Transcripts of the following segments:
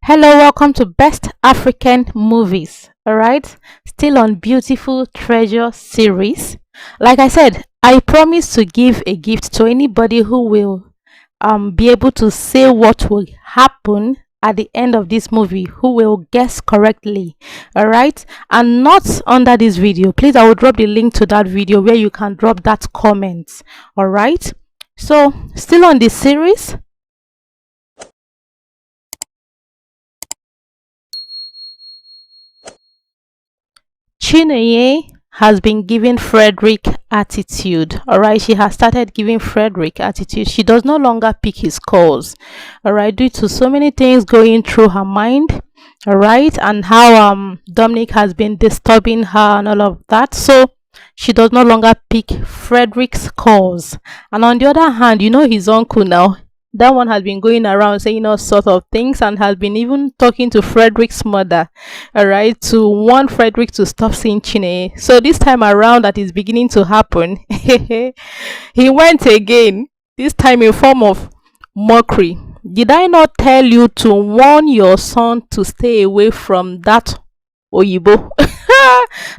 Hello, welcome to Best African Movies. All right, still on Beautiful Treasure series. Like I said, I promise to give a gift to anybody who will be able to say what will happen at the end of this movie, who will guess correctly. All right, and not under this video. Please, I will drop the link to that video where you can drop that comment. All right, so still on this series. Chinenye has been giving Fredrick attitude. Alright, she has started giving Fredrick attitude. She does no longer pick his calls. Alright, due to so many things going through her mind. Alright, and how Dominic has been disturbing her and all of that. So she does no longer pick Frederick's calls. And on the other hand, you know his uncle now. That one has been going around saying all sorts of things and has been even talking to Frederick's mother, all right, to warn Fredrick to stop seeing Chinenye. So this time around that is beginning to happen, he went again, this time in form of mockery. Did I not tell you to warn your son to stay away from that Oyibo?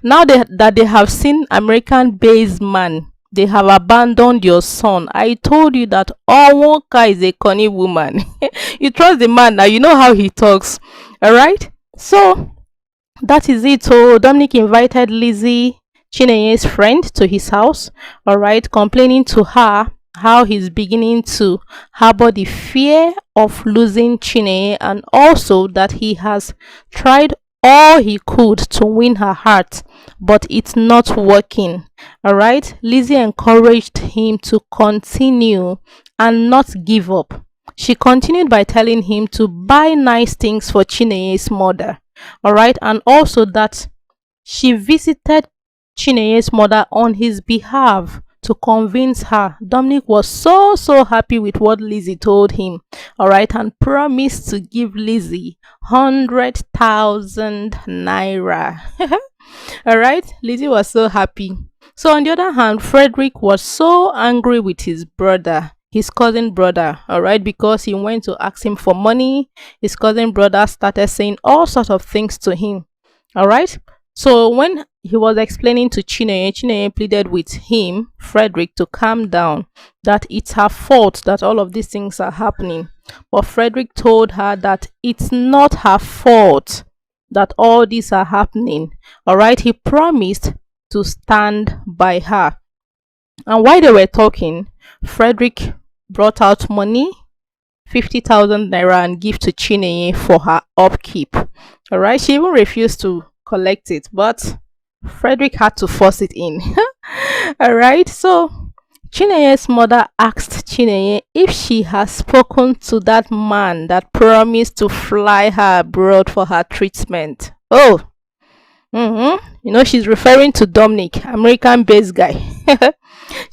Now that they have seen American-based man, they have abandoned your son. I told you that Onwoka is a cunning woman. You trust the man now, you know how he talks. Alright? So that is it. So Dominic invited Lizzie, Chinenye's friend, to his house. Alright, complaining to her how he's beginning to harbor the fear of losing Chinenye, and also that he has tried all he could to win her heart, but it's not working. All right, Lizzie encouraged him to continue and not give up. She continued by telling him to buy nice things for Chinenye's mother. All right, and also that she visited Chinenye's mother on his behalf to convince her. Dominic was so happy with what Lizzie told him, all right, and promised to give Lizzie 100,000 naira. All right, Lizzie was so happy. So on the other hand, Fredrick was so angry with his brother, his cousin brother, all right, because he went to ask him for money. His cousin brother started saying all sorts of things to him. All right, so when he was explaining to Chinenye, Chinenye pleaded with him, Fredrick, to calm down, that it's her fault that all of these things are happening. But Fredrick told her that it's not her fault that all these are happening. All right, he promised to stand by her. And while they were talking, Fredrick brought out money, 50,000 naira, and give to Chinenye for her upkeep. All right, she even refused to collect it, but Fredrick had to force it in. All right, so Chinenye's mother asked Chinenye if she has spoken to that man that promised to fly her abroad for her treatment. Oh, you know, she's referring to Dominic, American-based guy.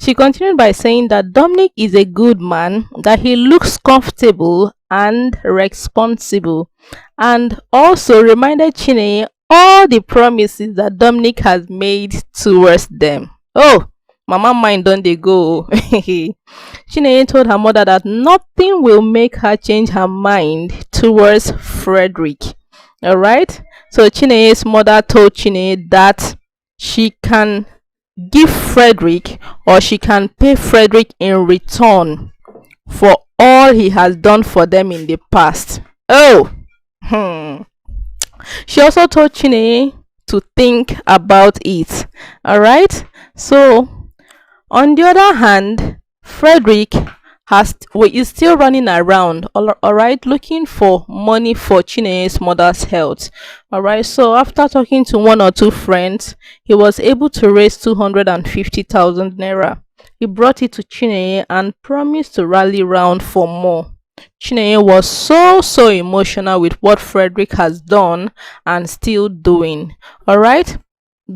She continued by saying that Dominic is a good man, that he looks comfortable and responsible, and also reminded Chinenye all the promises that Dominic has made towards them. Oh, mama mind don't they go. Chinenye told her mother that nothing will make her change her mind towards Fredrick. All right, so Chinenye's mother told Chinenye that she can give Fredrick, or she can pay Fredrick in return for all he has done for them in the past. Oh, she also told Chinenye to think about it. All right, so on the other hand, Fredrick is still running around, all right, looking for money for Chinenye's mother's health. All right, so after talking to one or two friends, he was able to raise 250,000 naira. He brought it to Chinenye and promised to rally round for more. Chinenye was so emotional with what Fredrick has done and still doing. All right,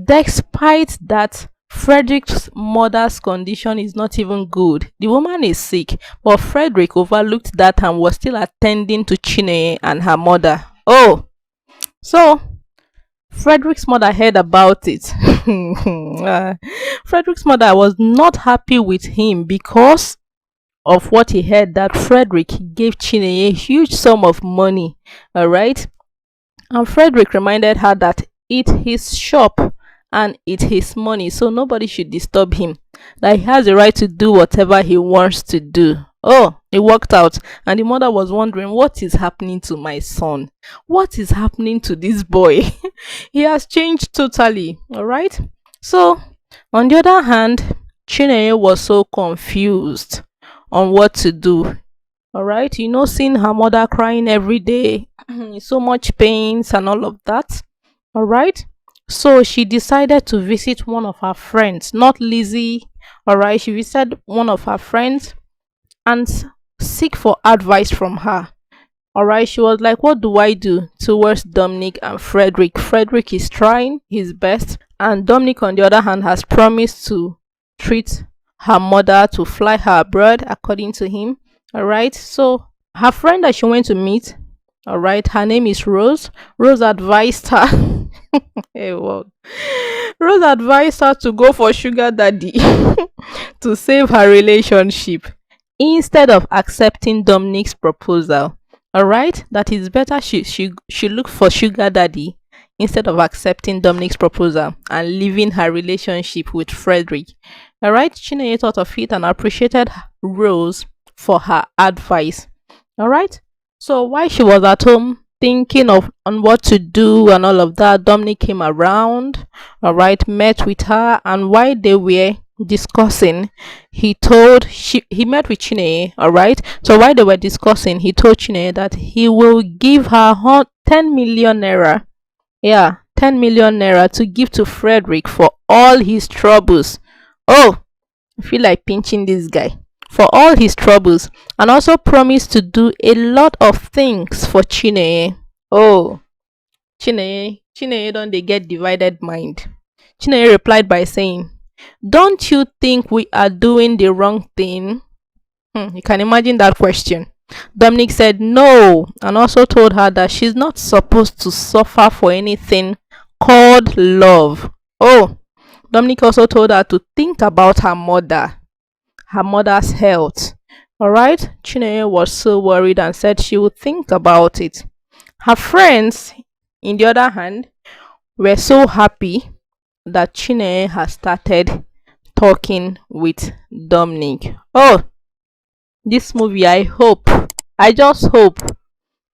despite that, Fredrick's mother's condition is not even good. The woman is sick, but Fredrick overlooked that and was still attending to Chinenye and her mother. Oh, so Fredrick's mother heard about it. Fredrick's mother was not happy with him because of what he heard that Fredrick gave Chinenye a huge sum of money. All right. And Fredrick reminded her that it's his shop and it's his money, so nobody should disturb him. That he has the right to do whatever he wants to do. Oh, it worked out. And the mother was wondering, what is happening to my son? What is happening to this boy? He has changed totally. All right. So, on the other hand, Chinenye was so confused on what to do. All right, seeing her mother crying every day, so much pains and all of that. All right, so she decided to visit one of her friends, not Lizzie. All right, she visited one of her friends and seek for advice from her. All right, she was like, what do I do towards Dominic and Fredrick? Fredrick is trying his best, and Dominic, on the other hand, has promised to treat her mother, to fly her abroad, according to him. All right, so her friend that she went to meet, all right, her name is Rose. Rose advised her hey, well, Rose advised her to go for sugar daddy to save her relationship instead of accepting Dominic's proposal. All right, that is better she look for sugar daddy instead of accepting Dominic's proposal and leaving her relationship with Fredrick. All right, Chinenye thought of it and appreciated Rose for her advice. All right, so while she was at home thinking of on what to do and all of that, Dominic came around, all right, met with her, and while they were discussing, he met with Chinenye. All right, so while they were discussing, he told Chinenye that he will give her 10 million naira. Yeah, 10 million naira to give to Fredrick for all his troubles. Oh, I feel like pinching this guy. For all his troubles, and also promised to do a lot of things for Chinenye. Oh, Chinenye don't they get divided mind. Chinenye replied by saying, don't you think we are doing the wrong thing? You can imagine that question. Dominic said no, and also told her that she's not supposed to suffer for anything called love. Oh, Dominic also told her to think about her mother's health. All right, Chinenye was so worried and said she would think about it. Her friends, in the other hand, were so happy that Chinenye has started talking with Dominic. Oh, this movie, I just hope.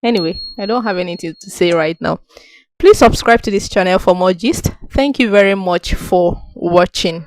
Anyway, I don't have anything to say right now. Please subscribe to this channel for more gist. Thank you very much for watching.